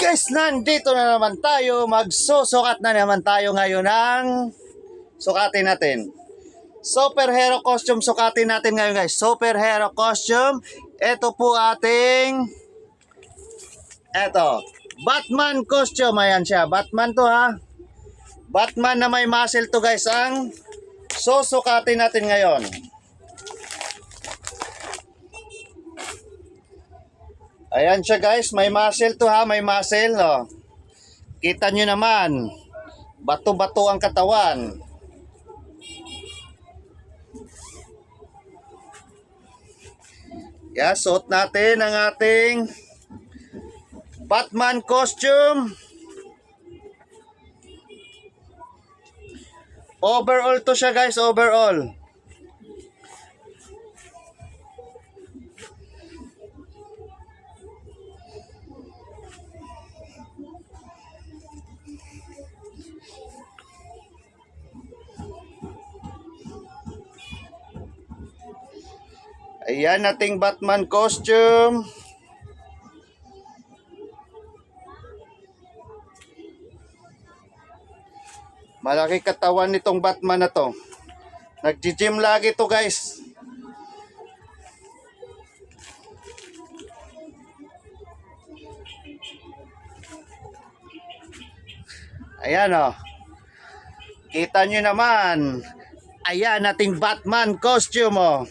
Guys, nandito na naman tayo. Magsusukat na naman tayo ngayon ng sukatin natin. Superhero costume sukatin natin ngayon, guys. Superhero costume. Ito po ating Batman costume. Ayan siya. Batman to, ha. Batman na may muscle to, guys. Ang susukatin natin ngayon. Ayan siya, guys, may muscle to, ha, may muscle, oh. Kita nyo naman, bato-bato ang katawan. Yeah, suot natin ang ating Batman costume. Overall to siya, guys, overall. Ayan ating Batman costume. Malaki katawan nitong Batman na to. Nag-gym lagi to, guys. Ayan, oh. Kita nyo naman. Ayan ating Batman costume, oh.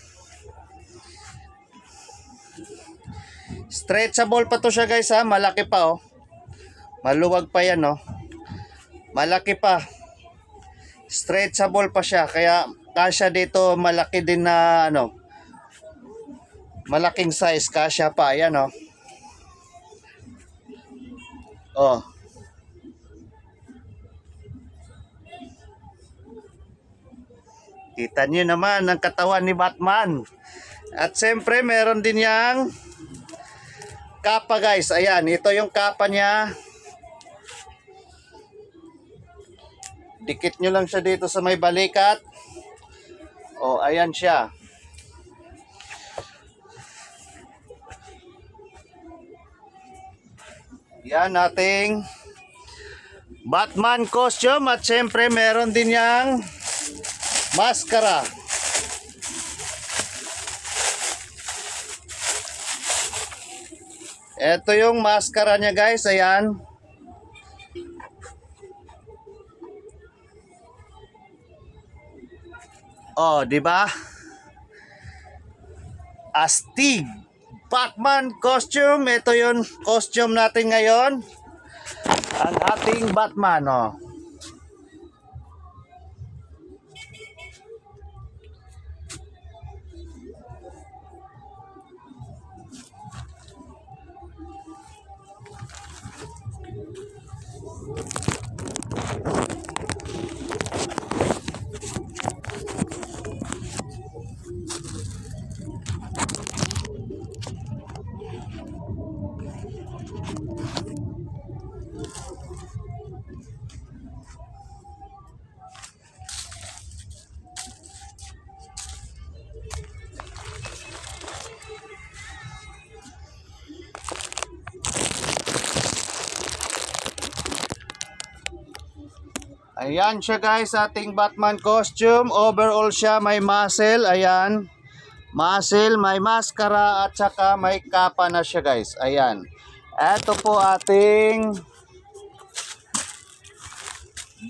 Stretchable pa to siya, guys, ha. Malaki pa, oh. Maluwag pa yan, oh. Malaki pa. Stretchable pa siya. Kaya kasya dito, malaki din na malaking size. Kasya pa. Ayan, oh. Oh. Kita niyo naman ang katawan ni Batman. At siyempre, meron din yang kapa, guys. Ayan, ito yung kapa niya. Dikit nyo lang siya dito sa may balikat. O, ayan siya. Yan ating Batman costume. At syempre meron din yang maskara. Ito yung maskara niya, guys. Ayan. Oh, di ba? Astig Batman costume. Ito yung costume natin ngayon. Ang ating Batman, oh. Ayan siya, guys, ating Batman costume. Overall siya, may muscle. Ayan. Muscle, may maskara at saka may kapa na siya, guys. Ayan. Ito po ating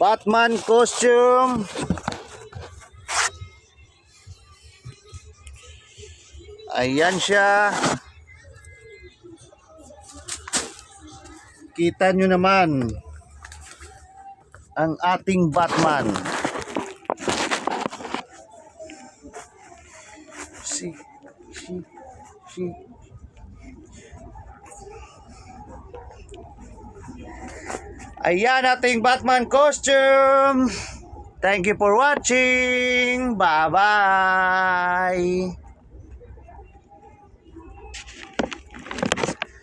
Batman costume. Ayan siya. Kita nyo naman ang ating Batman. Si. Ayan ating Batman costume. Thank you for watching. Bye-bye.